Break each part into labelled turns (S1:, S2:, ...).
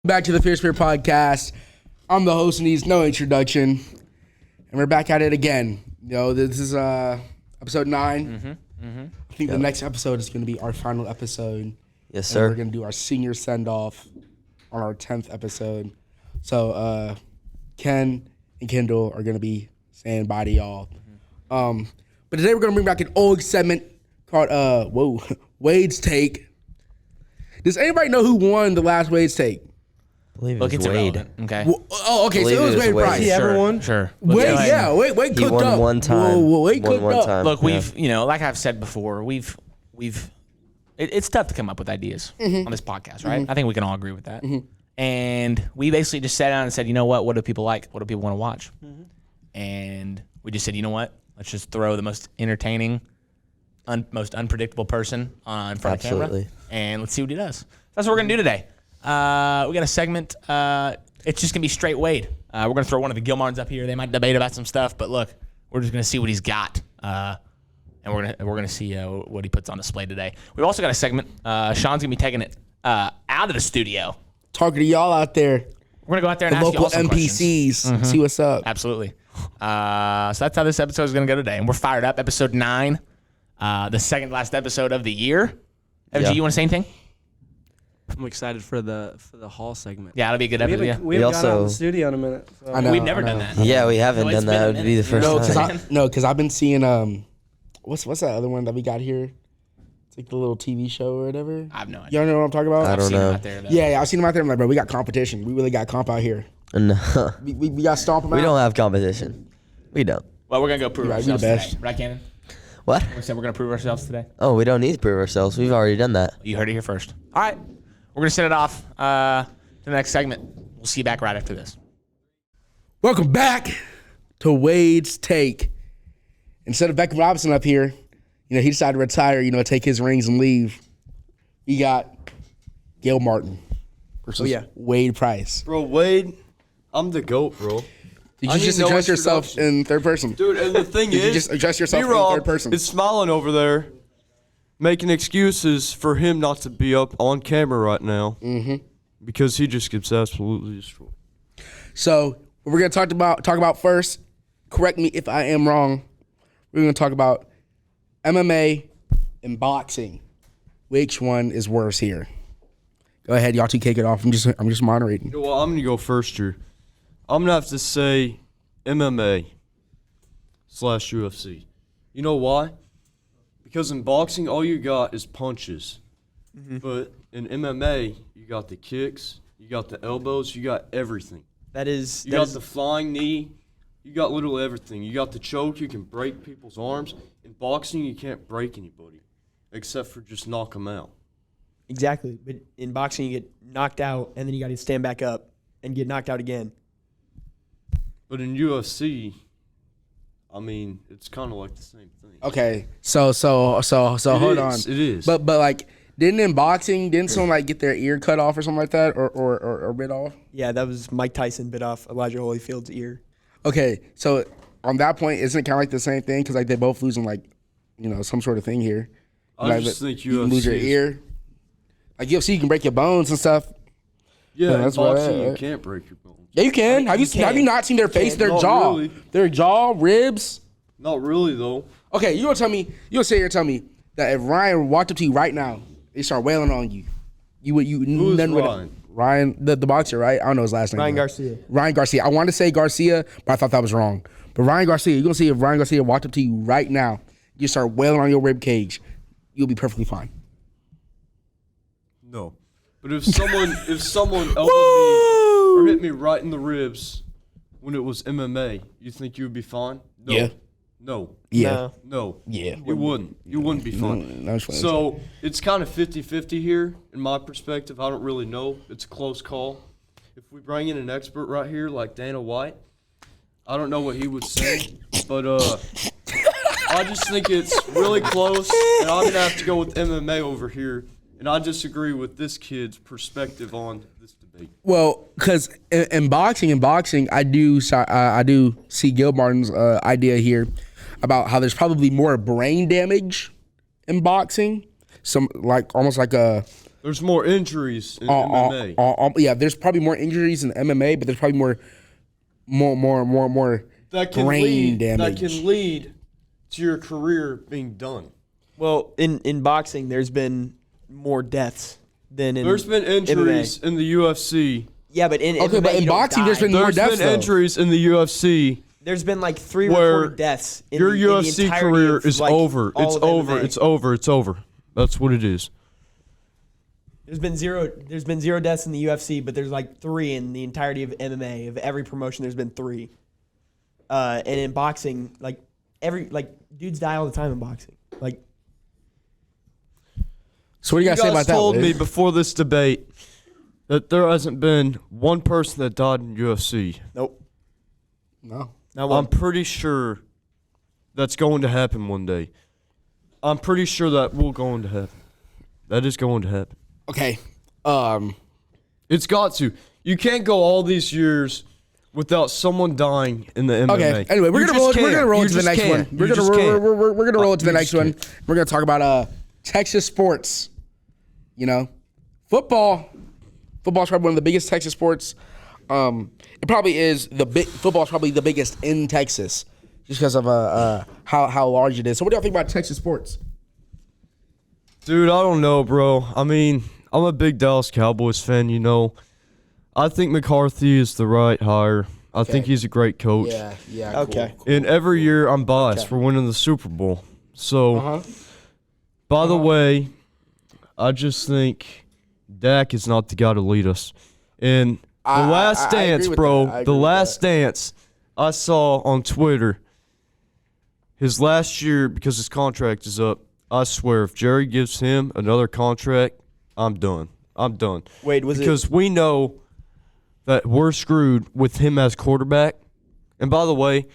S1: Back to the Fierce Spirit Podcast. I'm the host and needs no introduction. And we're back at it again. You know, this is episode 9. I think the next episode is going to be our final episode.
S2: Yes, sir.
S1: And we're going to do our senior send-off on our 10th episode. So Ken and Kendall are going to be saying bye to y'all. But today we're going to bring back an old segment called Wade's Take. Does anybody know who won the last Wade's Take?
S2: I believe
S3: Look,
S2: it
S3: it's
S2: was Wade.
S3: irrelevant. Okay.
S1: Okay, so it was Wade Price.
S4: He ever won?
S3: Sure.
S1: Wade, yeah, Wade
S2: He
S1: cooked
S2: won
S1: up.
S2: one time.
S1: Wade
S2: Won
S1: cooked
S2: one
S1: up.
S2: time.
S3: Look, we've, like I've said before, it's tough to come up with ideas on this podcast, right? I think we can all agree with that. And we basically just sat down and said, you know what do people like? What do people want to watch? And we just said, you know what? Let's just throw the most entertaining, most unpredictable person in front of camera, and let's see what he does. That's what we're going to do today. We got a segment. It's just going to be straight Wade. We're going to throw one of the Gilmartins up here. They might debate about some stuff, but look, we're just going to see what he's got. And we're gonna see what he puts on display today. We've also got a segment. Sean's gonna be taking it out of the studio.
S1: Talking to y'all out there,
S3: We're gonna go out there and
S1: the
S3: ask
S1: local
S3: y'all some
S1: NPCs, see what's up.
S3: Absolutely. So that's how this episode is gonna go today, and we're fired up. Episode 9, the second last episode of the year. FG, you want to say anything?
S4: I'm excited for the Hall segment.
S3: Yeah, it'll be a good episode. Yeah.
S4: We haven't got out of
S2: also-
S4: the studio in a minute. So.
S1: I know.
S3: We've never done that.
S2: Yeah, we haven't
S3: So it's
S2: done that. It
S3: been a
S2: would be the
S3: minute.
S2: first
S3: No,
S2: time.
S1: Because I've been seeing what's that other one that we got here? It's like the little TV show or whatever.
S3: I have no idea.
S1: Y'all know what I'm talking about?
S2: I don't know.
S3: Out there, though.
S1: Yeah, I've seen them out there. I'm like, bro, we got competition. We really got comp out here.
S2: No,
S1: We got stomp them out.
S2: we don't have competition. We don't.
S3: Well, we're gonna go prove
S1: Right, we the
S3: ourselves
S1: best.
S3: today, right, Cannon?
S2: What?
S3: We said we're gonna prove ourselves today.
S2: Oh, we don't need to prove ourselves. We've already done that.
S3: You heard it here first. All right, we're gonna send it off to the next segment. We'll see you back right after this.
S1: Welcome back to Wade's Take. Instead of Beckham Robinson up here, he decided to retire, take his rings and leave. We got Gail Martin versus Wade Price.
S5: Bro, Wade, I'm the GOAT, bro.
S1: Did
S5: I
S1: you
S5: need
S1: just
S5: no
S1: address yourself
S5: introduction.
S1: in third person?
S5: Dude, and the thing
S1: Did
S5: is,
S1: you just address yourself in
S5: B-Rob
S1: third person?
S5: is smiling over there, making excuses for him not to be up on camera right now. Because he just gets absolutely destroyed.
S1: So what we're gonna talk about first. Correct me if I am wrong. We're gonna talk about MMA and boxing. Which one is worse here? Go ahead, y'all two kick it off. I'm just moderating.
S5: Well, I'm going to go first here. I'm going to have to say MMA/UFC. You know why? Because in boxing, all you got is punches. But in MMA, you got the kicks, you got the elbows, you got everything. You got the flying knee, you got literally everything. You got the choke, you can break people's arms. In boxing, you can't break anybody except for just knock them out.
S6: Exactly. But in boxing, you get knocked out, and then you got to stand back up and get knocked out again.
S5: But in UFC, I mean, it's kind of like the same thing.
S1: Okay, so hold on.
S5: It is.
S1: But like, didn't someone get their ear cut off or something like that, or bit off?
S6: Yeah, that was Mike Tyson bit off Elijah Holyfield's ear.
S1: Okay, so on that point, isn't it kind of like the same thing? Because they both losing some sort of thing here.
S5: I just think
S1: you can lose your
S5: UFC
S1: ear. Like UFC, you can break your bones and stuff.
S5: Yeah, in
S1: that's what
S5: boxing,
S1: I-
S5: you can't break your bones.
S1: Yeah, you can. Have you not seen their face, their
S5: Not
S1: jaw,
S5: really.
S1: their jaw, ribs?
S5: Not really, though.
S1: Okay, you gonna sit here and tell me that if Ryan walked up to you right now, they start wailing on you,
S5: Who is Ryan?
S1: Ryan, the boxer, right? I don't know his last name.
S6: Ryan
S1: though.
S6: Garcia.
S1: Ryan Garcia. I wanted to say Garcia, but I thought that was wrong. But Ryan Garcia, you're gonna see if Ryan Garcia walked up to you right now, you start wailing on your rib cage, you'll be perfectly fine.
S5: No. But if someone elbowed me or hit me right in the ribs when it was MMA, you think you would be fine? No.
S1: Yeah.
S5: No.
S1: Yeah.
S5: No.
S1: Yeah.
S5: You wouldn't. You wouldn't be fine.
S1: No, it's fine.
S5: So it's kind of 50-50 here in my perspective. I don't really know. It's a close call. If we bring in an expert right here like Dana White, I don't know what he would say, but I just think it's really close, and I'm going to have to go with MMA over here. And I disagree with this kid's perspective on this debate.
S1: Well, because in boxing, I do see Gil Martin's idea here about how there's probably more brain damage in boxing, almost like a
S5: There's more injuries in MMA.
S1: Yeah, there's probably more injuries in MMA, but there's probably more brain damage.
S5: That can lead to your career being done.
S6: Well, in boxing, there's been more deaths than in.
S5: There's been injuries
S6: MMA.
S5: in the UFC.
S6: Yeah, but in
S1: Okay,
S6: MMA,
S1: but in
S6: you don't
S1: boxing,
S6: die.
S1: there's been more
S5: There's
S1: deaths
S5: been
S1: though.
S5: injuries in the UFC.
S6: There's been like 3
S5: Where
S6: reported deaths. In
S5: your
S6: the
S5: UFC
S6: entirety
S5: career
S6: of,
S5: is
S6: like,
S5: over.
S6: all
S5: It's
S6: of
S5: over.
S6: MMA.
S5: It's over. It's over. That's what it is.
S6: There's been zero deaths in the UFC, but there's like 3 in the entirety of MMA. Of every promotion, there's been 3. And in boxing, dudes die all the time in boxing. Like,
S1: So what do you
S5: You
S1: guys say about
S5: guys
S1: that?
S5: told me
S1: Liz?
S5: before this debate that there hasn't been one person that died in UFC.
S6: nope,
S1: No.
S6: not one.
S5: I'm pretty sure that's going to happen one day. I'm pretty sure that will going to happen. That is going to happen.
S1: Okay.
S5: It's got to. You can't go all these years without someone dying in the MMA.
S1: Okay. Anyway, we're gonna roll to the next one. We're gonna roll to the next one. We're gonna talk about Texas sports. You know, football. Football's probably one of the biggest Texas sports. It probably is football's probably the biggest in Texas, just because of how large it is. So what do y'all think about Texas sports?
S5: Dude, I don't know, bro. I mean, I'm a big Dallas Cowboys fan, you know. I think McCarthy is the right hire. I think he's a great coach.
S1: Yeah.
S6: Okay.
S1: Cool.
S5: And every year I'm biased for winning the Super Bowl. So, by the way, I just think Dak is not the guy to lead us. And the last
S1: I agree
S5: dance,
S1: with
S5: bro,
S1: that. I agree
S5: the
S1: with
S5: last
S1: that.
S5: dance I saw on Twitter, his last year, because his contract is up, I swear, if Jerry gives him another contract, I'm done. I'm done.
S6: Wait, was
S5: Because we know that we're screwed with him as quarterback. And by the way,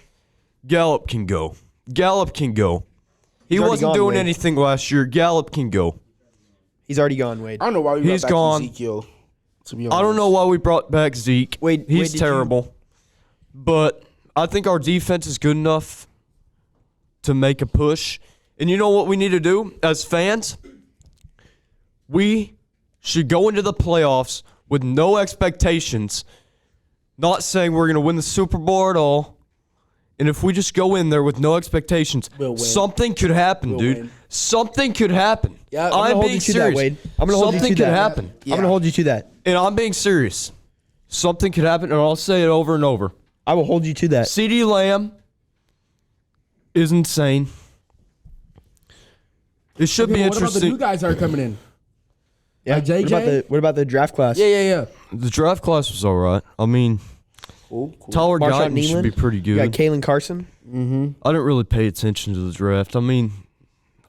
S5: Gallup can go. Gallup can go. He
S6: already
S5: wasn't
S6: gone,
S5: doing
S6: Wade.
S5: anything last year. Gallup can go.
S6: He's already gone, Wade.
S1: I don't know why we
S5: He's
S1: got back
S5: gone.
S1: to Ezekiel. To be honest,
S5: I don't know why we brought back Zeke.
S6: Wade,
S5: He's
S6: did
S5: terrible. But I think our defense is good enough to make a push. And you know what we need to do as fans? We should go into the playoffs with no expectations, not saying we're going to win the Super Bowl at all. And if we just go in there with no expectations,
S1: We'll win.
S5: something could happen, dude.
S1: win.
S5: Something could happen.
S1: Yeah, I'm
S6: gonna
S5: I'm
S6: hold
S5: being
S6: you to that,
S5: serious.
S6: Wade. I'm gonna hold you
S5: Something
S6: to
S5: could
S6: that.
S5: happen.
S1: Yeah.
S6: I'm going to hold you to that.
S5: And I'm being serious. Something could happen, and I'll say it over and over.
S6: I will hold you to that.
S5: CeeDee Lamb is insane. It should be
S1: What about the
S5: interesting.
S1: new guys that are coming in?
S6: Yeah.
S1: Like JJ?
S6: What about the draft class?
S1: Yeah.
S5: The draft class was all right. I mean,
S1: Cool.
S5: Tyler
S6: Marshawn
S5: Guyton should
S6: Neiman?
S5: be pretty
S6: You got
S5: good.
S6: Kalen Carson.
S5: I didn't really pay attention to the draft. I mean,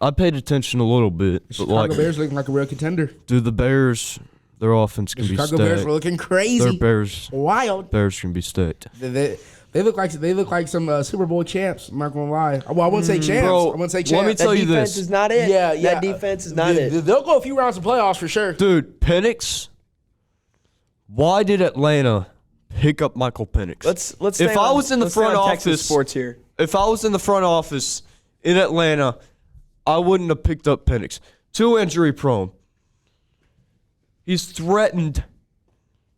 S5: I paid attention a little bit, but
S1: Chicago
S5: like,
S1: Bears looking like a real contender.
S5: dude, the Bears, their offense can be
S1: Chicago Bears
S5: stacked.
S1: were looking
S5: Their
S1: crazy.
S5: Bears
S1: Wild.
S5: can be stacked.
S1: They look like some Super Bowl champs. I'm not gonna lie. Well, I wouldn't say champs.
S5: Bro,
S1: I wouldn't say
S5: let
S1: champs.
S5: me tell you
S6: defense
S5: this.
S6: is not it.
S1: Yeah.
S6: That defense is not it.
S1: They'll go a few rounds of playoffs for sure.
S5: Dude, Penix. Why did Atlanta pick up Michael Penix?
S6: Let's.
S5: If I was in the front
S6: Texas
S5: office,
S6: sports here.
S5: if I was in the front office in Atlanta, I wouldn't have picked up Penix. Too injury prone. He's threatened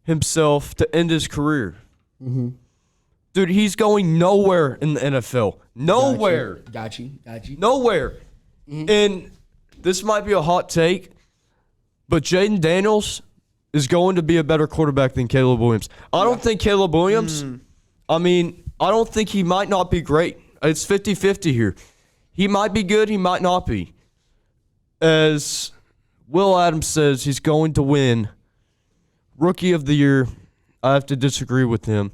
S5: himself to end his career. Dude, he's going nowhere in the NFL. Nowhere.
S1: Got you.
S5: Nowhere. And this might be a hot take, but Jaden Daniels is going to be a better quarterback than Caleb Williams. I don't think Caleb Williams, I don't think he might not be great. It's 50-50 here. He might be good, he might not be. As Will Adams says, he's going to win Rookie of the Year. I have to disagree with him.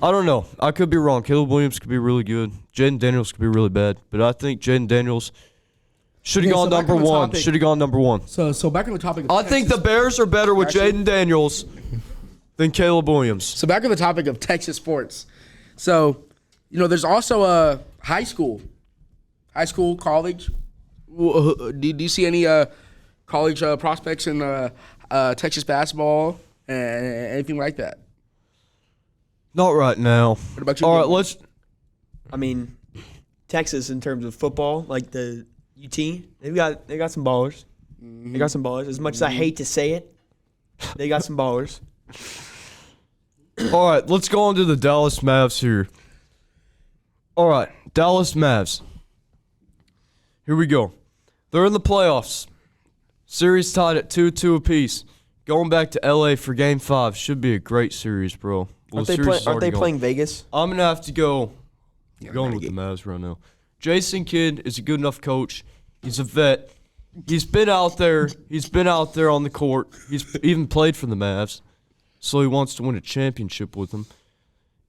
S5: I don't know. I could be wrong. Caleb Williams could be really good. Jaden Daniels could be really bad. But I think Jaden Daniels should have
S1: Okay,
S5: gone
S1: so back
S5: number
S1: on the
S5: one.
S1: topic.
S5: Should have gone number one.
S1: So back on the topic. Of
S5: I think the
S1: Texas-
S5: Bears are better with
S1: Actually-
S5: Jaden Daniels than Caleb Williams.
S1: So back on the topic of Texas sports. So, there's also a high school, college. Do you see any college prospects in Texas basketball and anything like that?
S5: Not right now.
S1: What about you?
S5: All right, let's.
S6: I mean, Texas in terms of football, like the UT, they've got some ballers. They got some ballers. As much as I hate to say it, they got some ballers.
S5: All right, let's go on to the Dallas Mavs here. All right, Dallas Mavs. Here we go. They're in the playoffs. Series tied at 2-2 apiece. Going back to LA for Game 5 should be a great series, bro. Well,
S6: Aren't they playing Vegas?
S5: I'm going to have to go. I'm going with the Mavs right now. Jason Kidd is a good enough coach. He's a vet. He's been out there. He's been out there on the court. He's even played for the Mavs. So he wants to win a championship with them.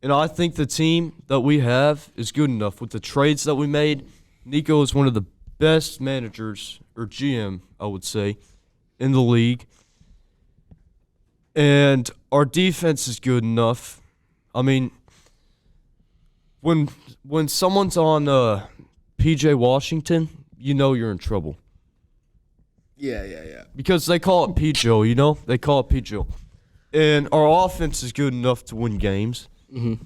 S5: And I think the team that we have is good enough. With the trades that we made, Nico is one of the best managers, or GM, I would say, in the league. And our defense is good enough. I mean, when someone's on PJ Washington, you know you're in trouble.
S1: Yeah.
S5: Because they call it P-Joe, you know? They call it P-Joe. And our offense is good enough to win games.
S1: Mm-hmm.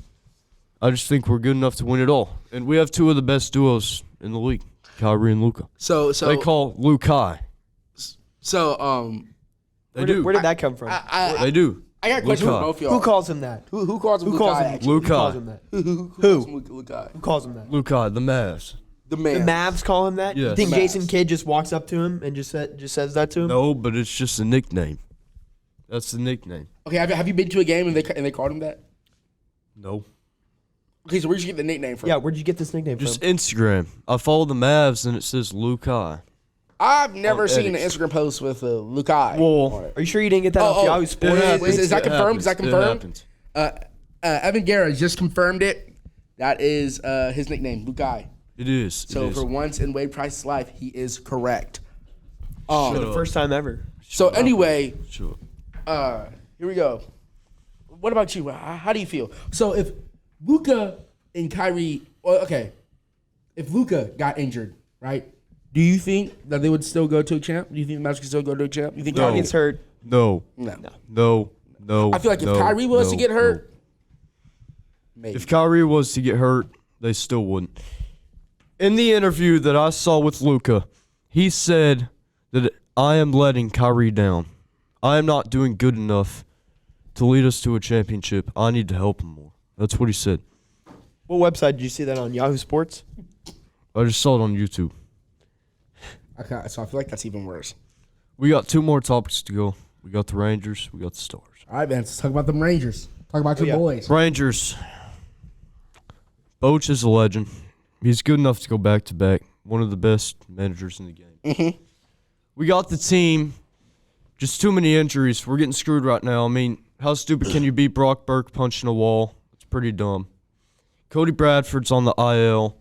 S5: I just think we're good enough to win it all. And we have two of the best duos in the league, Kyrie and Luka.
S1: So
S5: They call Lukai. They do.
S6: Where did that come from?
S5: They do.
S1: I got a question for
S5: Lukai.
S1: both of y'all.
S6: Who calls him that?
S1: Who calls him
S6: Who calls him?
S1: Lukai?
S6: Who calls
S5: Lukai.
S6: him that?
S1: Who calls him Lukai?
S6: Who calls him that?
S5: Lukai, the Mavs.
S1: The
S6: The
S1: man.
S6: Mavs call him that. You
S5: Yes.
S6: think
S1: Mavs.
S6: Jason Kidd just walks up to him and just says that to him?
S5: No, but it's just a nickname. That's the nickname.
S1: Okay, have you been to a game and they called him that?
S5: No.
S1: Okay, so where'd you get the nickname from?
S6: Yeah, where'd you get this nickname
S5: Just
S6: from?
S5: Instagram. I follow the Mavs and it says Lukai.
S1: I've never
S5: On
S1: seen an
S5: edits.
S1: Instagram post with Lukai.
S5: Well,
S6: Are you sure you didn't get that off Yahoo Sports?
S1: Is that confirmed? Is that
S5: It
S1: confirmed?
S5: happens.
S1: Evan Guerra just confirmed it. That is his nickname, Lukai.
S5: It is.
S1: So
S5: it is.
S1: for once in Wade Price's life, he is correct.
S6: For
S5: Shut
S6: the
S5: up.
S6: first time ever.
S1: So anyway,
S5: Sure.
S1: here we go. What about you? How do you feel? So if Luka and Kyrie, if Luka got injured, right? Do you think that they would still go to a champ? Do you think the Magic could still go to a champ? You think
S5: No.
S6: Kyrie gets hurt.
S5: No.
S1: No.
S5: No.
S1: I feel like if Kyrie was to get hurt, maybe.
S5: If Kyrie was to get hurt, they still wouldn't. In the interview that I saw with Luka, he said that I am letting Kyrie down. I am not doing good enough to lead us to a championship. I need to help him more. That's what he said.
S6: What website did you see that on? Yahoo Sports?
S5: I just saw it on YouTube.
S1: Okay, so I feel like that's even worse.
S5: We got two more topics to go. We got the Rangers. We got the Stars.
S1: All right, man. Let's talk about them Rangers. Talk about your
S6: yeah.
S1: boys.
S5: Rangers. Boch is a legend. He's good enough to go back to back. One of the best managers in the game.
S1: Mm-hmm.
S5: We got the team. Just too many injuries. We're getting screwed right now. I mean, how stupid can you be? Brock Burke punching a wall. It's pretty dumb. Cody Bradford's on the IL,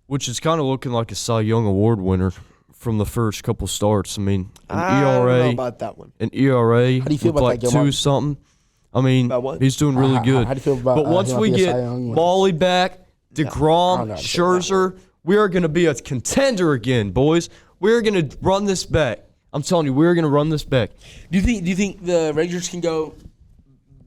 S5: which is kind of looking like a Cy Young Award winner from the first couple starts. I mean,
S6: I don't know about that one.
S5: an ERA
S1: How do you feel
S5: with
S1: about
S5: like
S1: that, Gilmar?
S5: 2 something. I mean,
S6: About what?
S5: he's doing really good.
S1: How do you feel about
S5: But once
S1: him
S5: we
S1: being a
S5: get
S1: Cy Young winner?
S5: Molly back,
S1: I don't
S5: DeGrom,
S1: know how to say that
S5: Scherzer, we are going to be a contender again, boys. We're going to run this back. I'm telling you, we're going to run this back.
S1: Do you think the Rangers can go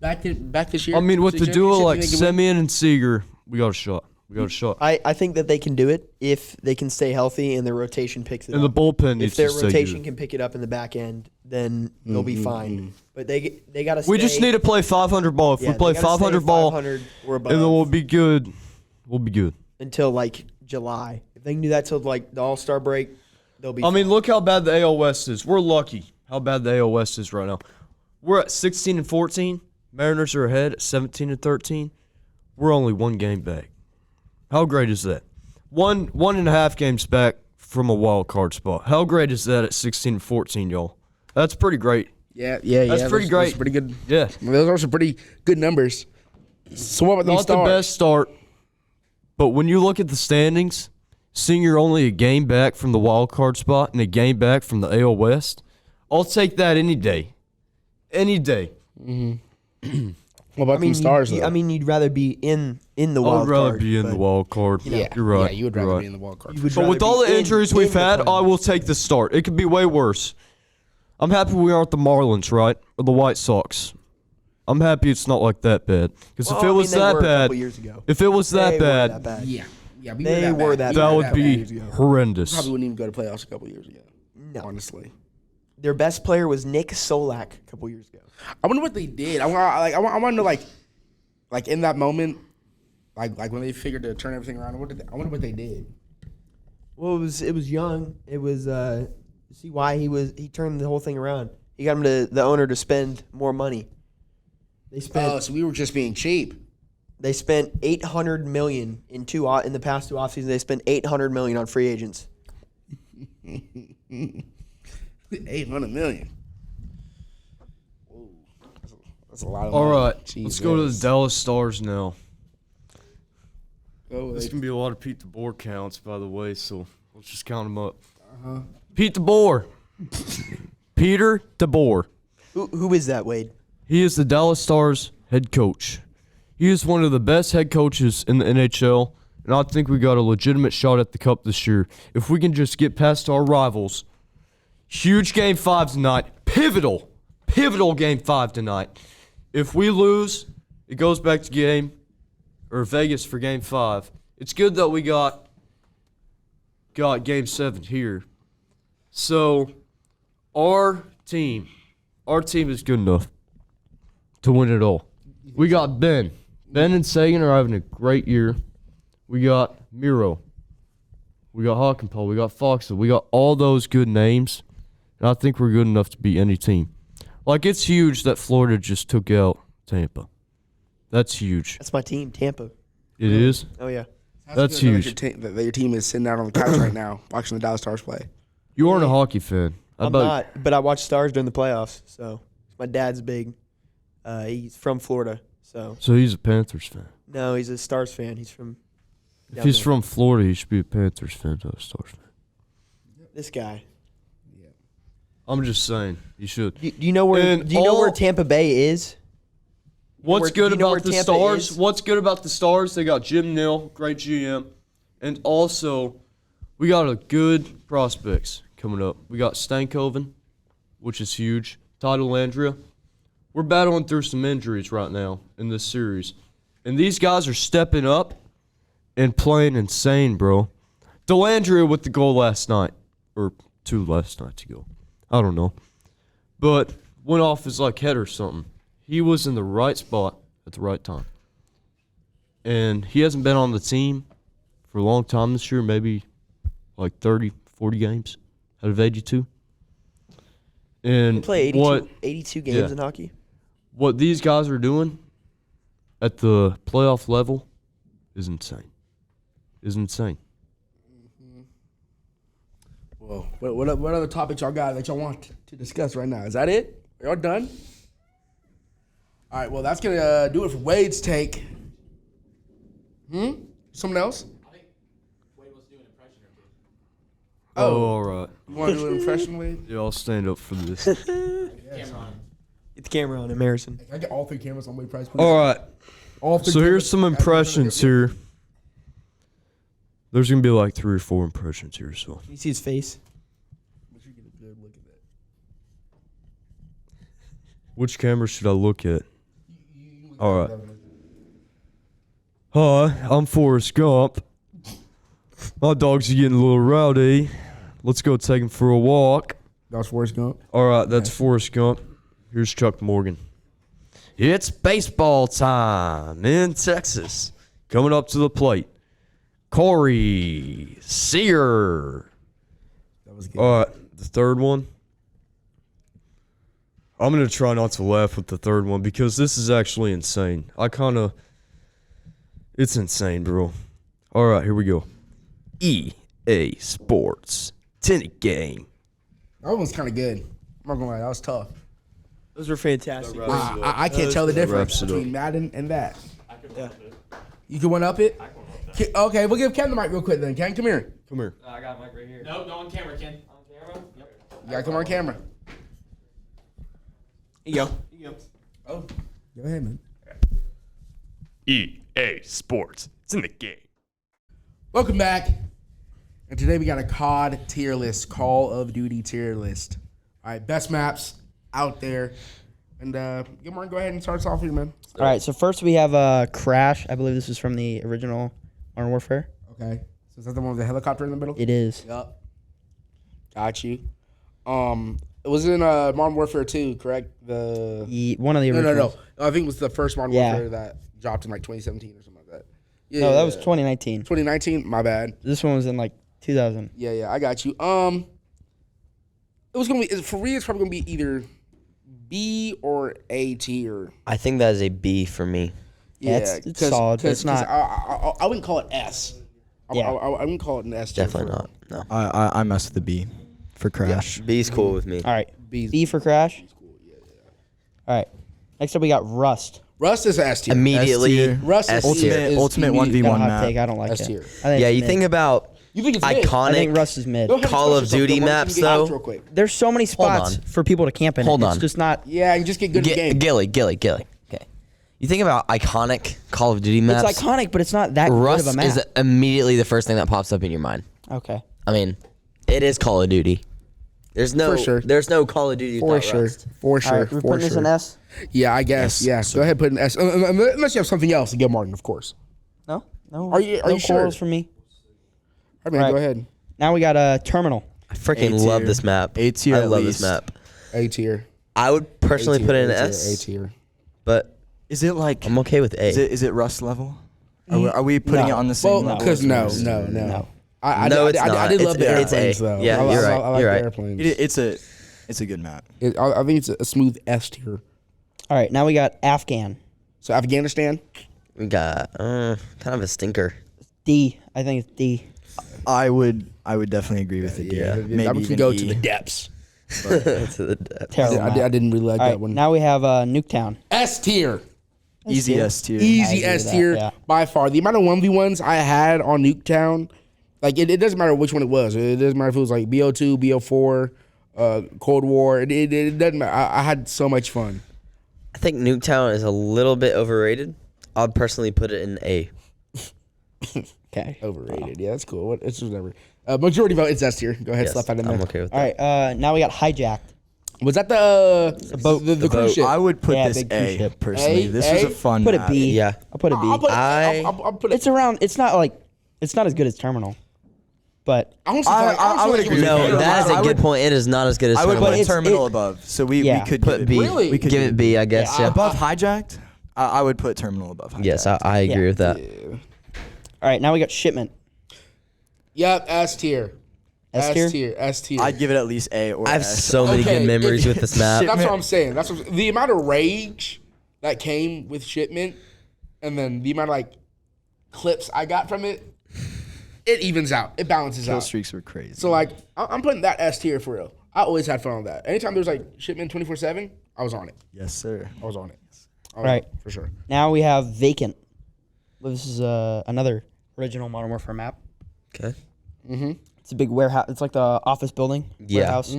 S1: back this year?
S5: I mean, with
S1: to
S5: the duo
S1: championship?
S5: like
S1: You think they can win?
S5: Semien and Seager, we got a shot. We got a shot.
S6: I think that they can do it if they can stay healthy and their rotation picks it
S5: And the
S6: up.
S5: bullpen needs
S6: If their
S5: to stay
S6: rotation
S5: good.
S6: can pick it up in the back end, then they'll be fine. But they got to.
S5: We just need to play 500 ball. If we play 500 ball,
S6: 500 or above,
S5: and then we'll be good. We'll be good.
S6: until like July. If they can do that till like the All-Star break, they'll be.
S5: I mean,
S6: fine.
S5: look how bad the AL West is. We're lucky how bad the AL West is right now. We're at 16 and 14. Mariners are ahead at 17 and 13. We're only 1 game back. How great is that? 1.5 games back from a wild card spot. How great is that at 16 and 14, y'all? That's pretty great.
S1: Yeah.
S5: That's pretty great.
S1: Those are pretty good.
S5: Yeah.
S1: Those are some pretty good numbers. So what about them
S5: Not the
S1: Stars?
S5: best start, but when you look at the standings, seeing you're only a game back from the wild card spot and a game back from the AL West, I'll take that any day. Any day.
S1: What about them Stars? though?
S6: you'd rather be in the
S5: I
S6: wild
S5: would rather
S6: card,
S5: be in the
S6: but
S5: wild card.
S1: yeah,
S5: You're right.
S1: Yeah, you would
S5: You're
S1: rather
S5: right.
S1: be in the wild card.
S6: you would
S5: But with
S6: rather
S5: all
S6: be
S5: the
S6: in-
S5: injuries
S6: in
S5: we've
S6: the
S5: had, I
S6: playoffs.
S5: will take the start. It could be way worse. I'm happy we aren't the Marlins, right? Or the White Sox. I'm happy it's not like that bad. Because
S6: Well,
S5: if it
S6: I mean,
S5: was
S6: they
S5: that
S6: were a
S5: bad,
S6: couple years ago.
S5: if it was
S6: They
S5: that
S6: were
S5: bad,
S6: that bad.
S1: Yeah, we
S6: They were that
S5: that would
S1: bad.
S5: be
S6: years ago.
S5: horrendous.
S6: No.
S1: honestly.
S6: Their best player was Nick Solak a couple years ago.
S1: I wonder what they did. I want to know like in that moment, like when they figured to turn everything around. I wonder what they did.
S6: Well, it was young. It was see why he turned the whole thing around. He got the owner to spend more money. They spent
S1: So we were just being cheap.
S6: They spent $800 million in the past 2 offseasons. They spent $800 million on free agents.
S1: 800 million. Whoa. That's a lot of
S5: All
S1: money.
S5: right, let's go to the Dallas Stars now.
S1: Go
S5: This
S1: with-
S5: can be a lot of Pete DeBoer counts, by the way, so let's just count them up. Pete DeBoer. Peter DeBoer.
S6: Who is that, Wade?
S5: He is the Dallas Stars head coach. He is one of the best head coaches in the NHL, and I think we got a legitimate shot at the Cup this year. If we can just get past our rivals. Huge Game 5 tonight. Pivotal Game 5 tonight. If we lose, it goes back to Vegas for Game 5. It's good that we got Game 7 here. So, our team is good enough to win it all. We got Ben. Ben and Sagan are having a great year. We got Miro. We got Hockenpole. We got Foxel. We got all those good names. And I think we're good enough to beat any team. Like, it's huge that Florida just took out Tampa. That's huge.
S6: That's my team, Tampa.
S5: It is?
S6: Oh, yeah.
S5: That's
S1: good
S5: huge.
S1: that your team is sitting out on the couch right now watching the Dallas Stars play.
S5: You aren't a hockey fan.
S6: I'm not, but I watch Stars during the playoffs. So my dad's big. He's from Florida. So
S5: he's a Panthers fan.
S6: no, he's a Stars fan. He's from.
S5: If he's from Florida, he should be a Panthers fan, not a Stars fan.
S6: This guy.
S5: I'm just saying, he should.
S6: Do you know where?
S5: And
S6: Do you know where Tampa Bay is?
S5: What's
S6: Do you
S5: good
S6: know where
S5: about the
S6: Tampa
S5: Stars?
S6: is?
S5: What's good about the Stars? They got Jim Nill, great GM, and also we got a good prospects coming up. We got Stankoven, which is huge. Ty Dellandrea. We're battling through some injuries right now in this series, and these guys are stepping up and playing insane, bro. Dellandrea with the goal last night, or 2 last nights ago. I don't know, but went off his head or something. He was in the right spot at the right time. And he hasn't been on the team for a long time this year, maybe 30, 40 games out of 82. And
S6: They play 82 games in hockey.
S5: what these guys are doing at the playoff level is insane.
S1: Well, what other topics y'all got that y'all want to discuss right now? Is that it? Are y'all done? All right, well, that's going to do it for Wade's take. Someone else?
S3: I think Wade wants to do an impression or two.
S5: Oh, all right.
S1: You want to do an impression, Wade?
S5: Yeah, I'll stand up for this.
S3: Camera on.
S6: Get the camera on him, Harrison.
S1: Can I get all 3 cameras on Wade Price, please?
S5: All right.
S1: All 3
S5: So here's
S1: cameras.
S5: some impressions here. There's going to be 3 or 4 impressions here, so.
S6: Can you see his face?
S1: Make sure you get a good look at that.
S5: Which camera should I look at? All right. Hi, I'm Forrest Gump. My dogs are getting a little rowdy. Let's go take them for a walk.
S1: That was Forrest Gump.
S5: All right, that's Forrest Gump. Here's Chuck Morgan. It's baseball time in Texas. Coming up to the plate, Corey Seager.
S1: That was good.
S5: All right, the third one. I'm going to try not to laugh with the third one because this is actually insane. It's insane, bro. All right, here we go. EA Sports Tennis Game.
S1: That one was kind of good. I'm not going to lie. That was tough.
S6: Those were fantastic.
S1: I can't tell the difference
S5: wraps it up.
S1: between Madden and that.
S6: Yeah.
S1: You can one up it? Okay, we'll give Ken the mic real quick then. Ken, come here.
S5: Come here.
S3: I got a mic right here. No, on camera, Ken. On camera? Yep.
S1: You gotta come on camera.
S6: Here you go.
S1: Oh, go ahead, man.
S7: EA Sports. It's in the game.
S1: Welcome back. And today we got a COD tier list, Call of Duty tier list. All right, best maps out there. And good morning. Go ahead and start us off here, man.
S8: All right, so first we have Crash. I believe this is from the original Modern Warfare.
S1: Okay. So is that the one with the helicopter in the middle?
S8: It is.
S1: Yup. Got you. It was in Modern Warfare 2, correct?
S8: One of the
S1: No.
S8: originals.
S1: I think it was the first Modern
S8: Yeah.
S1: Warfare that dropped in like 2017 or something like that. Yeah.
S8: No, that was 2019.
S1: 2019. My bad.
S8: This one was in like 2000.
S1: Yeah, I got you. It was gonna be for me. It's probably gonna be either B or A tier.
S2: I think that is a B for me.
S8: Yeah, it's solid, but it's not.
S1: I wouldn't call it S.
S8: Yeah.
S1: I wouldn't call it an S. tier
S2: Definitely
S1: for
S2: not. No.
S4: I mess with the B for Crash.
S2: B's cool with me.
S8: All right.
S1: B's-
S8: B for Crash. All right. Next up, we got Rust.
S1: Rust is S tier.
S2: Immediately.
S4: S-tier.
S1: Rust is
S2: S tier.
S4: Ultimate
S1: immediate-
S4: 1v1
S8: Got a hot
S4: map.
S8: take. I don't like
S1: S
S8: it.
S1: tier.
S8: I think
S2: Yeah,
S8: it's
S2: you
S8: mid.
S2: think about
S1: You think it's mid?
S8: I think
S2: iconic.
S8: Rust is mid.
S1: Go ahead and
S2: Call of
S1: express yourself,
S2: Duty
S1: Dylan.
S2: maps,
S1: You can get
S2: though.
S1: out real quick.
S8: There's so many spots
S2: on.
S8: for people to camp in.
S2: Hold
S8: It's
S2: on.
S8: just not.
S1: Yeah, and just get good at the game.
S2: Gilly. Okay. You think about iconic Call of Duty maps.
S8: It's iconic, but it's not that good
S2: Rust
S8: of a map.
S2: is immediately the first thing that pops up in your mind.
S8: Okay.
S2: I mean, it is Call of Duty. There's no,
S1: For sure.
S2: There's no Call of Duty
S1: For
S2: without
S1: sure.
S2: Rust.
S1: For
S8: All
S1: sure.
S8: right. We're
S1: For
S8: putting this in
S1: sure.
S8: S.
S1: Yeah, I guess.
S4: Yes.
S1: Yeah. Go ahead, put an S. Unless you have something else to get Martin, of course.
S8: No. No.
S1: Are you
S8: no
S1: sure?
S8: quarrels for me.
S1: I mean,
S8: All right.
S1: go ahead.
S8: Now we got a terminal.
S2: I freaking
S4: A
S2: love
S4: tier.
S2: this map.
S4: A tier
S2: I
S4: at
S2: love
S4: least.
S2: this map.
S1: A tier.
S2: I would personally put it in S,
S1: A tier.
S2: but
S4: Is it like?
S2: I'm okay with A.
S4: Is it Rust level? Are we putting
S8: No.
S4: it on the same
S1: Well,
S4: level?
S1: because
S4: as
S1: no.
S4: Rust?
S1: I
S2: No,
S1: did-
S2: it's
S1: I
S2: not.
S1: did love the
S2: It's A.
S1: airplanes though.
S2: Yeah,
S1: I
S2: you're
S1: like
S2: right.
S1: the
S2: You're right.
S1: airplanes.
S4: It's a good map.
S1: I think it's a smooth S tier.
S8: All right. Now we got Afghan.
S1: So Afghanistan.
S2: We got kind of a stinker.
S8: D. I think it's D.
S4: I would definitely agree with it. Yeah, maybe
S1: that one can
S4: even
S1: go
S4: E.
S1: to the depths.
S2: To the depth.
S8: Terrible.
S1: I
S8: map.
S1: didn't really like
S8: All
S1: that
S8: right.
S1: one.
S8: Now we have Nuketown.
S1: S tier.
S4: Easy
S8: tier.
S4: S tier.
S1: Easy
S8: agree
S1: S
S8: with
S1: tier
S8: that, yeah.
S1: by far. The amount of 1v1s I had on Nuketown, like it doesn't matter which one it was. It doesn't matter if it was like BO2, BO4, Cold War. It doesn't matter. I had so much fun.
S2: I think Nuketown is a little bit overrated. I'd personally put it in A.
S8: Okay.
S1: Overrated. Yeah, that's cool. It's just whatever. Majority vote, it's S tier. Go ahead,
S2: Yes,
S1: slap that in there.
S2: I'm okay with
S8: All
S2: that.
S8: right. Now we got Hijacked.
S1: Was that the boat? The cruise
S2: boat.
S1: ship.
S4: I would put
S8: Yeah,
S4: this
S8: big cruise
S4: A
S8: ship.
S4: personally.
S1: A?
S4: This was
S1: A?
S4: a fun.
S8: Put a
S4: map.
S8: B.
S2: Yeah.
S8: I'll put a B.
S1: I'll put,
S2: I-
S1: I'll put it.
S8: It's around. It's not like. It's not as good as Terminal, but
S1: I honestly feel like-
S4: I
S1: honestly
S4: would
S1: like it was
S4: agree.
S2: No,
S1: better.
S2: that is a
S4: I
S2: good
S4: would-
S2: point. It is not as good as
S4: I would
S2: Terminal.
S4: put
S8: it's-
S4: Terminal
S8: it-
S4: above. So we
S8: Yeah.
S4: could
S2: Put
S4: give
S2: B.
S4: it,
S1: Really?
S4: We could
S2: Give it B, I guess.
S8: Yeah,
S2: Yeah.
S4: above Hijacked. I would put Terminal above Hijacked.
S2: Yes, I agree
S8: Yeah.
S2: with that.
S8: all right. Now we got Shipment.
S1: Yep, S tier.
S8: S tier?
S1: S tier.
S4: I'd give it at least A or
S2: I have
S4: S.
S2: so many
S1: Okay,
S2: good memories with this map.
S1: That's what I'm saying. The amount of rage that came with Shipment, and then the amount of like clips I got from it. It evens out. It balances
S4: Kill
S1: out.
S4: streaks were crazy.
S1: So like, I'm putting that S tier for real. I always had fun with that. Anytime there was like Shipment 24/7, I was on it.
S4: yes, sir.
S1: I was on it.
S8: Right.
S1: For sure.
S8: Now we have Vacant. This is another original Modern Warfare map.
S2: Okay.
S8: It's a big warehouse. It's like the office building.
S2: Yeah.
S8: Warehouse.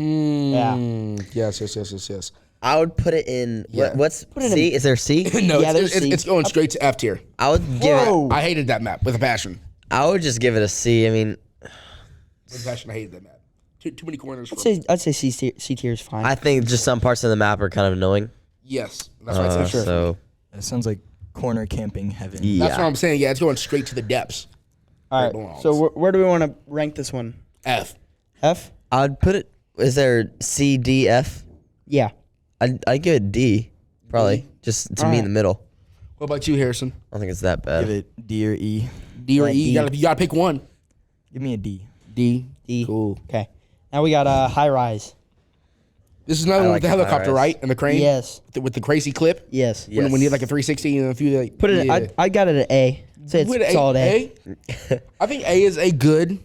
S1: Yes.
S2: I would put it in.
S1: Yeah.
S2: What's
S8: it in-
S2: C? Is there C?
S1: No,
S8: Yeah,
S1: it's,
S8: there's
S1: it's,
S8: C.
S1: it's going straight to F tier.
S2: I would give it.
S1: I hated that map with a passion.
S2: I would just give it a C. I mean,
S1: With a passion, I hated that map. Too many corners.
S8: I'd say C tier is fine.
S2: I think just some parts of the map are kind of annoying.
S1: Yes, that's what I said.
S2: So
S4: That sounds like corner camping heaven.
S2: yeah.
S1: That's what I'm saying. Yeah, it's going straight to the depths.
S8: all
S1: it
S8: right.
S1: belongs.
S8: So where do we want to rank this one?
S1: F.
S8: F.
S2: I'd put it. Is there C, D, F?
S8: Yeah.
S2: I'd give it D. Probably just to me in the middle.
S1: What about you, Harrison?
S2: I don't think it's that bad.
S4: Give it D or E.
S1: D or
S8: Yeah,
S1: E?
S8: D.
S1: You gotta pick one.
S4: Give me a D.
S1: D.
S8: D.
S1: Cool.
S8: Okay. Now we got High Rise.
S1: This is another
S2: I
S1: one
S2: like
S1: with the
S2: the
S1: helicopter,
S2: high-rise.
S1: right? And the crane?
S8: Yes.
S1: With the crazy clip?
S8: Yes.
S2: Yeah.
S1: When you had like a 360 and a few like...
S8: Put it.
S1: yeah.
S8: I got it at A. Say it's
S1: Put it
S8: solid A.
S1: I think A is a good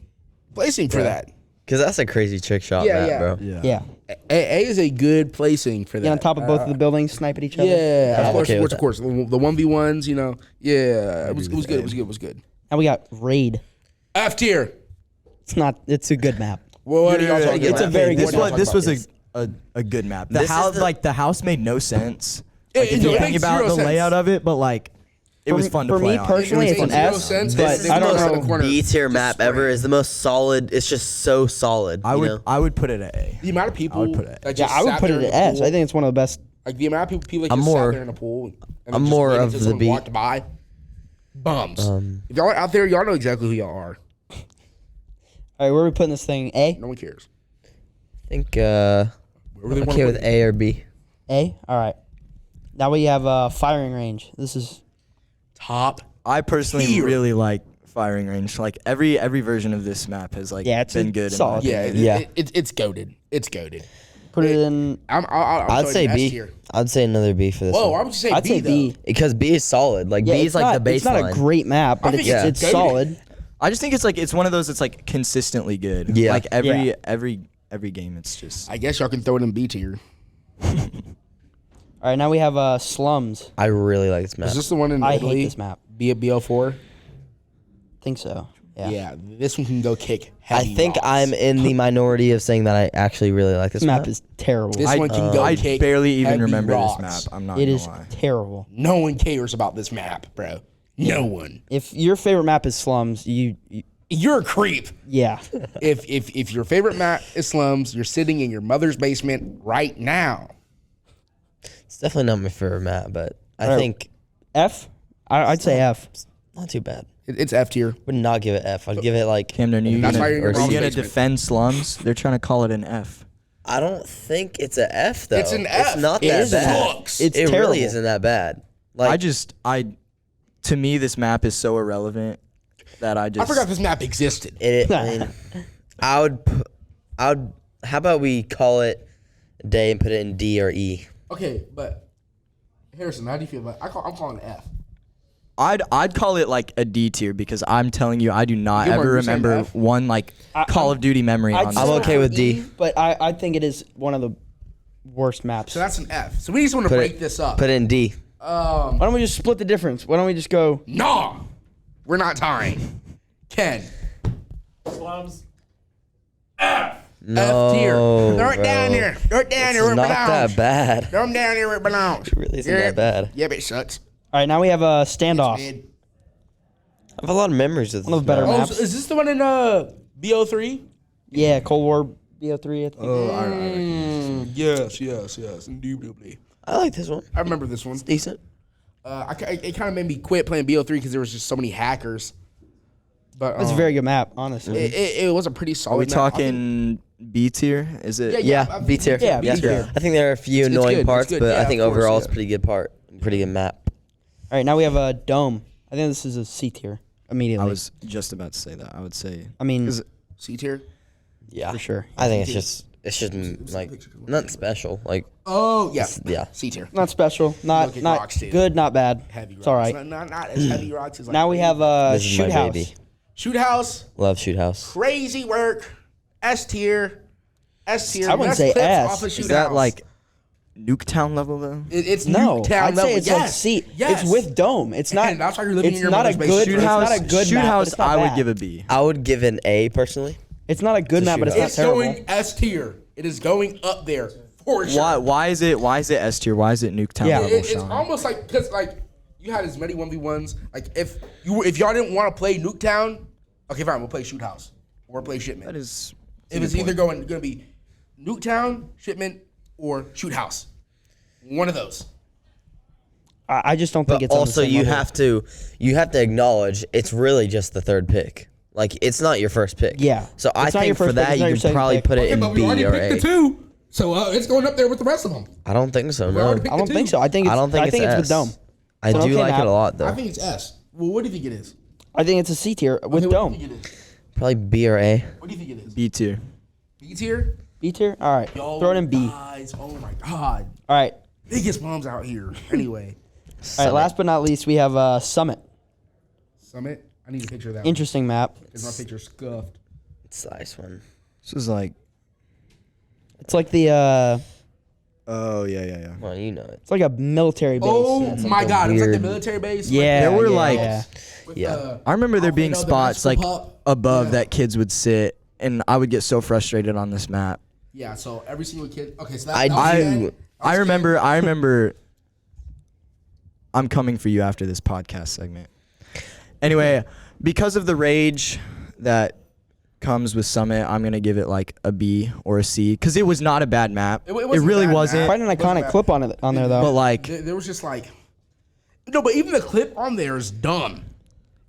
S1: placing for that.
S2: Because that's a crazy trick shot
S1: Yeah,
S2: map,
S1: yeah.
S2: bro.
S8: Yeah.
S1: A is a good placing for that.
S8: Get on top of both of the buildings, snipe at each other.
S1: Yeah,
S2: I'm
S1: of course,
S2: okay with
S1: of course. The 1v1s, you know. Yeah, it was good. It was good.
S8: Now we got Raid.
S1: F tier.
S8: It's not. It's a good map.
S1: Well, what are y'all talking
S8: It's
S1: about?
S8: a very
S4: This
S8: good
S4: was
S8: map.
S4: this was a good map. The
S2: This is
S4: house
S2: the-
S4: like the house made no sense.
S1: It-
S4: Like, if
S1: it
S4: you
S1: makes
S4: think about
S1: zero
S4: the
S1: sense.
S4: layout of it, but like it was fun to
S8: for
S4: play
S8: me
S4: on.
S8: personally,
S1: It
S8: it's an
S1: makes zero
S8: S.
S1: sense.
S8: But
S1: This is
S8: I
S1: the
S8: don't
S1: most
S8: know.
S1: corner.
S2: B tier map
S1: straight.
S2: ever is the most solid. It's just so solid.
S4: I
S2: you
S4: would
S2: know?
S4: I would put it at A.
S1: The amount of people
S4: I would put it.
S1: that
S8: Yeah,
S1: just
S8: I would
S1: sat
S8: put
S1: there
S8: it
S1: in
S8: at
S1: the
S8: S.
S1: pool,
S8: I think it's one of the best.
S1: like the amount of people that
S2: I'm
S1: just
S2: more-
S1: sat there in a pool. And
S2: I'm
S1: just
S2: more
S1: waited
S2: of
S1: till
S2: the
S1: someone
S2: B.
S1: walked by. Bums. If y'all are out there, y'all know exactly who y'all are.
S8: All right, where are we putting this thing? A.
S1: No one cares.
S2: think
S1: Wherever
S2: I'm
S1: they wanna
S2: okay
S1: put
S2: with
S1: it.
S2: A or B.
S8: A. All right. Now we have firing range. This is
S1: Top.
S7: I personally
S1: Tier.
S7: really like firing range. Like every version of this map has like
S8: Yeah, it's
S7: been good.
S8: solid.
S7: In my
S1: Yeah,
S7: opinion.
S1: it's goaded. It's goaded.
S8: put it in.
S1: I'm
S2: I'd
S1: throwing
S2: say
S1: an S
S2: B.
S1: tier.
S2: I'd say another B for this
S1: Whoa,
S2: one.
S1: I'm just saying
S8: I'd
S1: B
S8: say
S1: though.
S8: B.
S2: Because B is solid. Like
S8: Yeah,
S2: B is like the baseline.
S8: It's not a great map, but
S1: I
S8: it's
S1: think
S8: it's
S1: goated.
S8: solid.
S7: I just think it's one of those that's like consistently good.
S2: Yeah.
S7: Like
S8: Yeah.
S7: every game, it's just.
S1: I guess y'all can throw it in B tier.
S8: All right, now we have slums.
S2: I really like this map.
S1: Is this the one in
S8: I
S1: Italy?
S8: hate this map.
S1: BO4?
S8: Think so. Yeah.
S1: Yeah, this one can go kick
S2: I
S1: heavy
S2: think
S1: rocks.
S2: I'm in the minority of saying that I actually really like this
S8: This map
S2: map.
S8: is terrible.
S1: This one can go
S7: I
S1: kick
S7: barely even
S1: heavy
S7: remember
S1: rocks.
S7: this map. I'm not
S8: It
S7: gonna
S8: is
S7: lie.
S8: terrible.
S1: No one cares about this map, bro. No one.
S8: If your favorite map is slums,
S1: You're a creep.
S8: yeah.
S1: If your favorite map is slums, you're sitting in your mother's basement right now.
S2: It's definitely not my favorite map, but I
S8: Alright.
S2: think
S8: F. I'd say F.
S2: not too bad.
S1: It's F tier.
S2: Would not give it F. I'd give it like.
S7: Camden, are you
S1: That's
S7: gonna,
S1: why you're in your
S7: are you
S1: mom's
S7: gonna
S1: basement.
S7: defend slums? They're trying to call it an F.
S2: I don't think it's a F though.
S1: It's an F.
S2: It's not
S1: It
S2: that
S1: is
S2: bad.
S1: sucks.
S8: It's
S2: it
S8: terrible.
S2: really isn't that bad. Like
S7: To me, this map is so irrelevant that I just.
S1: I forgot this map existed.
S2: I mean, I would. How about we call it a day and put it in D or E?
S1: Okay, but Harrison, how do you feel about I'm calling it F.
S7: I'd call it like a D tier because I'm telling you, I do not
S1: Gilmore,
S7: ever
S1: you're saying
S7: remember
S1: F?
S7: one like Call of Duty memory on
S8: I'd
S7: this.
S2: I'm
S8: say
S2: okay
S8: for
S2: with D.
S8: but I think it is one of the worst maps.
S1: So that's an F. So we just want to
S2: Put
S1: break
S2: it-
S1: this up.
S2: Put it in D.
S8: Why don't we just split the difference? Why don't we just go?
S1: Nah, we're not tying. Ken,
S2: No,
S1: F tier. Throw it
S2: bro.
S1: down here. Throw it down
S2: It's
S1: here where it
S2: not
S1: belongs.
S2: that bad.
S1: Throw them down here where it belongs.
S2: It really isn't that bad.
S1: Yeah, but it sucks.
S8: All right, now we have a standoff.
S1: Mid.
S2: I have a lot of memories of this.
S8: One of the better
S2: map.
S1: Oh,
S8: maps.
S1: so is this the one in BO3?
S8: Yeah, Cold War BO3. I think.
S1: Yes, indubitably.
S2: I like this one.
S1: I remember this one.
S2: Decent.
S1: It kind of made me quit playing BO3 because there was just so many hackers. But
S8: It's a very good map, honestly.
S1: it was a pretty solid.
S7: Are we
S1: map. I think-
S7: talking B tier? Is it?
S2: Yeah, B tier.
S8: Yeah, B tier.
S2: I think there are a few
S1: It's
S2: annoying
S1: good, it's
S2: parts,
S1: good.
S2: but
S1: Yeah,
S2: I think
S1: of course,
S2: overall it's
S1: yeah.
S2: a pretty good map.
S8: All right, now we have a dome. I think this is a C tier immediately.
S7: I was just about to say that. I would say.
S8: I mean,
S7: 'Cause
S1: C tier.
S2: Yeah,
S8: For sure.
S2: I think it's just like nothing special. Like
S1: Oh yeah,
S2: yeah.
S1: C tier.
S8: not special, not
S1: Look at
S8: not
S1: rocks, too.
S8: good, not bad.
S1: Heavy rocks.
S8: It's all right.
S1: Not as heavy rocks as like.
S8: Now we have a
S2: This is
S8: shoot
S2: my
S8: house.
S2: baby.
S1: Shoot house.
S2: Love Shoot House.
S1: Crazy work. S tier. S tier.
S8: I wouldn't
S1: Best
S8: say
S1: clips
S8: S.
S1: off of Shoot
S7: is that
S1: House.
S7: like Nuketown level though?
S1: It's
S8: No,
S1: Nuketown
S8: I'd
S1: level.
S8: say it's
S1: yes.
S8: like C.
S1: Yes.
S8: It's with dome. It's not.
S1: And that's why you're living
S8: it's
S1: in your
S8: not a
S1: mother's
S8: good.
S1: basement.
S8: It's
S7: Shoot
S8: not
S7: House.
S8: a good
S7: Shoot
S8: map. but
S7: House.
S8: it's not
S7: I would
S8: bad.
S7: give a B.
S2: I would give an A personally.
S8: It's not a good map, but it's
S2: Shoot
S8: not
S1: It's
S8: terrible.
S1: going S tier. It is going up there for sure.
S7: Why is it S tier? Why is it Nuketown
S8: Yeah.
S7: level?
S1: It's
S7: Sean?
S1: almost like because like you had as many 1v1s. Like if y'all didn't want to play Nuketown, okay, fine, we'll play Shoot House or play Shipment.
S7: That is.
S1: It was either going to be Nuketown, Shipment, or Shoot House. One of those.
S8: I just don't think
S2: But
S8: it's. on the
S2: also
S8: same
S2: you
S8: level.
S2: have to acknowledge it's really just the third pick. Like it's not your first pick.
S8: Yeah.
S2: So I
S8: It's not your
S2: think for
S8: first pick,
S2: that
S8: it's not
S2: you
S8: your
S2: can
S8: second
S2: probably
S8: pick.
S2: put it
S1: Okay,
S2: in
S1: but we
S2: B
S1: already
S2: or
S1: picked
S2: A.
S1: the two, so it's going up there with the rest of them.
S2: I don't think so.
S1: We
S2: No.
S1: already picked
S8: I don't
S1: the
S8: think
S1: two.
S8: so. I think it's.
S2: I don't think
S8: it's
S2: it's
S8: with
S2: S.
S8: dome.
S2: I
S8: It's an
S2: do
S8: okay
S2: like
S8: map.
S2: it a lot though.
S1: I think it's S. Well, what do you think it is?
S8: I think it's a C tier with
S1: Okay, what
S8: dome.
S1: do you think it is?
S2: Probably B or A.
S1: What do you think it is?
S7: B tier.
S1: B tier?
S8: B tier. All right.
S1: Yo,
S8: Throw it in B.
S1: Guys, oh my god,
S8: All right.
S1: biggest bombs out here. Anyway,
S8: All right. Last but not least, we have Summit.
S1: Summit. I need a picture of that.
S8: Interesting map.
S1: Because my picture's scuffed.
S2: It's a nice one.
S7: This is like.
S8: It's like the.
S7: Oh yeah.
S8: Uh,
S2: Well, you know it.
S8: It's like a military base.
S1: Oh
S2: it's like
S1: my
S2: a
S1: god, it's like the
S2: weird-
S1: military base.
S8: Yeah.
S7: There were
S8: yeah,
S7: like-
S8: yeah.
S2: Yeah.
S7: I remember there being
S1: Alfredo, the
S7: spots like
S1: magical pup.
S7: above
S1: Yeah.
S7: that kids would sit, and I would get so frustrated on this map.
S1: Yeah, so every single kid. Okay, so that,
S2: I
S1: that was
S2: do-
S1: Ken. That
S7: I
S1: was
S7: remember. I'm coming for you after this podcast segment. Anyway, because of the rage that comes with Summit, I'm gonna give it like a B or a C because it was not a bad map.
S1: It
S7: It,
S1: wasn't a
S7: really
S1: bad
S7: wasn't.
S1: map.
S8: Quite an
S1: Wasn't
S8: iconic
S1: bad.
S8: clip on there though.
S7: But like,
S1: There was just like, no, but even the clip on there is dumb.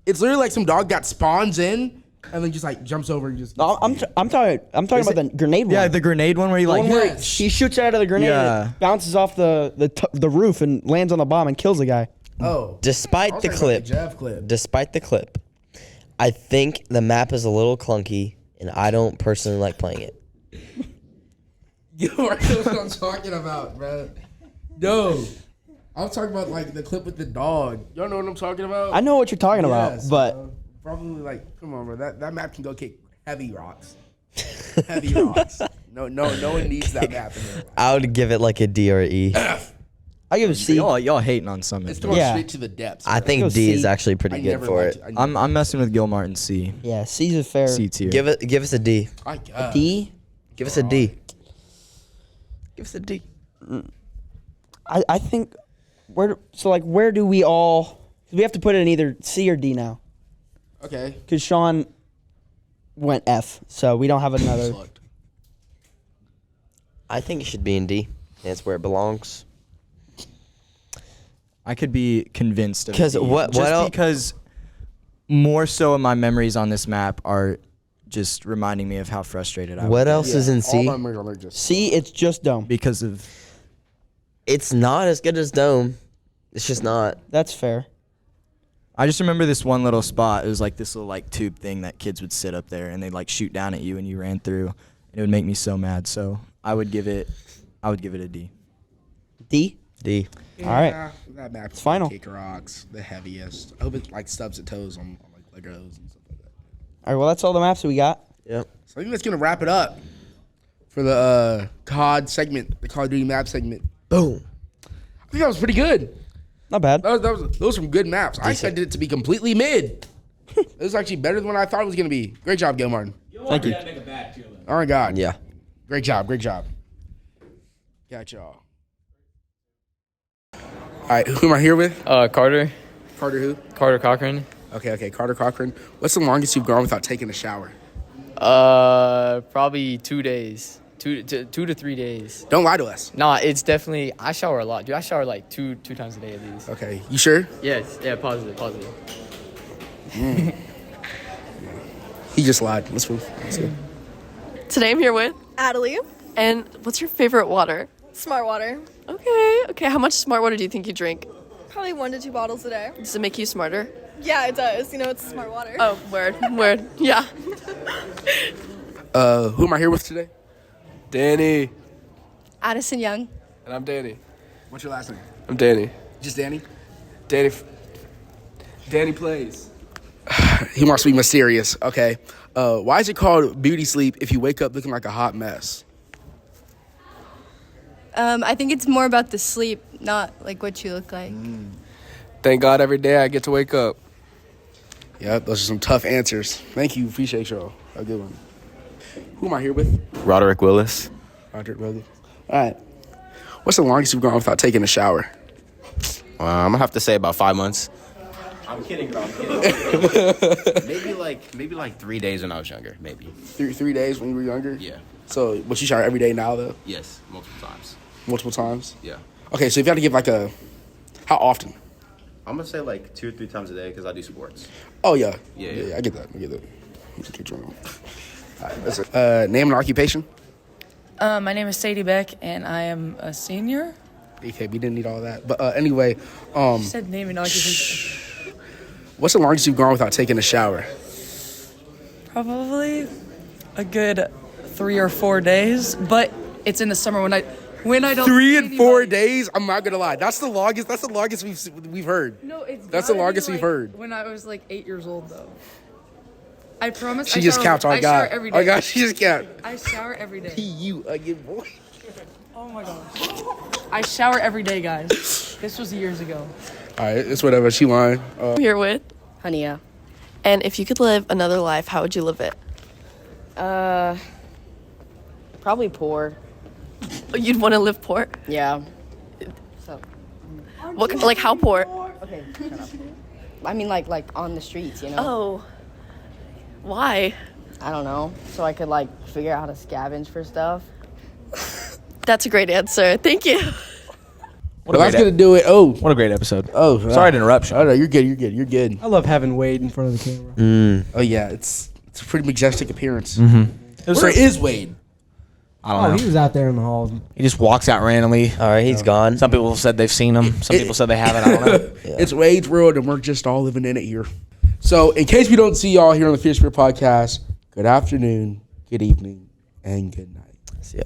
S1: It's literally like some dog that spawns in and then just like jumps over and just.
S8: No, I'm talking about the grenade one.
S7: Yeah, the grenade one where you like.
S8: One where
S1: Yes.
S8: he shoots out of the grenade,
S7: Yeah.
S8: and it bounces off the roof and lands on the bomb and kills the guy.
S1: Oh. I
S2: Despite
S1: was
S2: the
S1: talking about
S2: clip,
S1: Jeff clip.
S2: despite the clip, I think the map is a little clunky, and I don't personally like playing it.
S1: You already know what I'm talking about, bro. No. I'm talking about like the clip with the dog. Y'all know what I'm talking about?
S8: I know what you're talking
S1: Yes,
S8: about, but
S1: bro. Probably like, come on, bro. That map can go kick heavy rocks. Heavy rocks. No one needs that map in their life.
S2: I would give it like a D or an E.
S8: I give it a C.
S7: Y'all hating on Summit.
S1: It's throwing
S8: Yeah.
S1: straight to the depths.
S2: I
S1: bro.
S2: think
S8: Go
S2: D is
S8: C.
S2: actually
S1: I
S2: pretty good
S1: never
S2: for
S1: liked
S2: it.
S1: I never-
S7: I'm messing with Gilmar and C.
S8: Yeah, C's a fair.
S7: C tier.
S2: Give us a D.
S1: I guess.
S8: D.
S2: Give us a D. Give us a D.
S8: I think where do we all? We have to put it in either C or D now
S1: Okay.
S8: because Shaun went F, so we don't have another.
S1: Slugged.
S2: I think it should be in D. That's where it belongs.
S7: I could be convinced of
S2: 'Cause
S7: D.
S2: what
S7: Just
S2: el-
S7: because more so of my memories on this map are just reminding me of how frustrated I
S2: What
S7: was.
S2: else is in
S1: All
S2: C?
S1: my memories are like just.
S8: C, it's just dome.
S7: Because of
S2: It's not as good as Dome. It's just not.
S8: That's fair.
S7: I just remember this one little spot. It was like this little like tube thing that kids would sit up there and they'd like shoot down at you and you ran through. It would make me so mad. So I would give it a D.
S8: D.
S2: D.
S8: All right.
S1: Yeah, that map.
S8: It's final.
S1: Kick rocks, the heaviest. I hope it like stubs its toes on like Legos and stuff like that.
S8: All right. Well, that's all the maps that we got.
S2: Yep.
S1: So I think that's gonna wrap it up for the COD segment, the Call of Duty map segment.
S2: Boom.
S1: I think that was pretty good.
S8: Not bad.
S1: Those were some good maps. I expected it to be completely mid. It was actually better than what I thought it was gonna be. Great job, Gil Martin.
S8: Thank you.
S1: Oh my God.
S2: Yeah.
S1: Great job. Great job. Got y'all. All right, who am I here with?
S9: Carter
S1: Carter who?
S9: Cochran.
S1: Okay, Carter Cochran. What's the longest you've gone without taking a shower?
S9: Probably 2 days. 2 to 3 days.
S1: Don't lie to us.
S9: Nah, it's definitely. I shower a lot, dude. I shower like two times a day at least.
S1: Okay, you sure?
S9: Yes. Yeah. Positive.
S1: He just lied. Let's move. Let's go.
S10: Today I'm here with.
S11: Adelie,
S10: And what's your favorite water?
S11: smart water.
S10: Okay. How much smart water do you think you drink?
S11: Probably 1 to 2 bottles a day.
S10: Does it make you smarter?
S11: Yeah, it does. You know, it's smart water.
S10: Oh, word. Yeah.
S1: Who am I here with today?
S4: Danny.
S11: Addison Young.
S4: And I'm Danny.
S1: What's your last name?
S4: I'm Danny.
S1: Just Danny?
S4: Danny plays.
S1: He wants to be mysterious. Okay. Why is it called beauty sleep if you wake up looking like a hot mess?
S11: I think it's more about the sleep, not like what you look like.
S4: Thank God every day I get to wake up.
S1: Yeah, those are some tough answers. Thank you. Appreciate y'all. A good one. Who am I here with?
S12: Roderick Willis.
S1: Roger Willis. All right. What's the longest you've gone without taking a shower?
S12: I'm gonna have to say about 5 months.
S2: I'm kidding, bro. I'm kidding.
S12: maybe like 3 days when I was younger. Maybe.
S1: 3 days when you were younger?
S12: Yeah.
S1: So, but you shower every day now, though?
S12: Yes. Multiple times.
S1: Multiple times?
S12: Yeah.
S1: Okay, so if you had to give like a, how often?
S12: I'm gonna say like 2 or 3 times a day because I do sports.
S1: Oh, yeah.
S12: Yeah.
S1: I get that. All right, that's it. Name and occupation?
S13: My name is Sadie Beck, and I am a senior.
S1: Okay, we didn't need all that. But anyway,
S13: She said name and occupation.
S1: what's the longest you've gone without taking a shower?
S13: Probably a good 3 or 4 days, but it's in the summer when I don't.
S1: 3 and 4 days? I'm not gonna lie. That's the longest. That's the longest we've heard.
S13: No, it's.
S1: That's the
S13: gotta be,
S1: longest we've
S13: like,
S1: heard.
S13: When I was like 8 years old, though. I promise.
S1: She
S13: I
S1: just
S13: shower,
S1: counts. Oh
S13: I
S1: God.
S13: shower every day.
S1: Oh God, she just counts.
S13: I shower every day.
S1: You again, boy.
S13: Oh my gosh. I shower every day, guys. This was years ago.
S1: All right, it's whatever. She lying.
S10: I'm here with.
S8: Hania.
S10: And if you could live another life, how would you live it?
S8: Probably poor.
S10: You'd want to live poor?
S8: Yeah. So.
S10: Like how poor?
S8: Okay. Shut up. I mean, like on the streets, you know.
S10: Oh. Why?
S8: I don't know. So I could like figure out how to scavenge for stuff.
S10: That's a great answer. Thank you.
S1: Well, that's gonna do it. Oh,
S3: What a great episode.
S1: oh.
S3: Sorry to interrupt you.
S1: Oh no, you're good. You're good.
S6: I love having Wade in front of the camera.
S1: Oh yeah, it's It's a pretty majestic appearance.
S3: Mm-hmm.
S1: Where is Wade?
S3: I don't know.
S14: He was out there in the halls.
S3: He just walks out randomly.
S2: All right, he's gone.
S3: Some people said they've seen him. Some people said they haven't. I don't know.
S1: It's Wade's world, and we're just all living in it here. So, in case we don't see y'all here on the Fear Spirit podcast, good afternoon, good evening, and good night.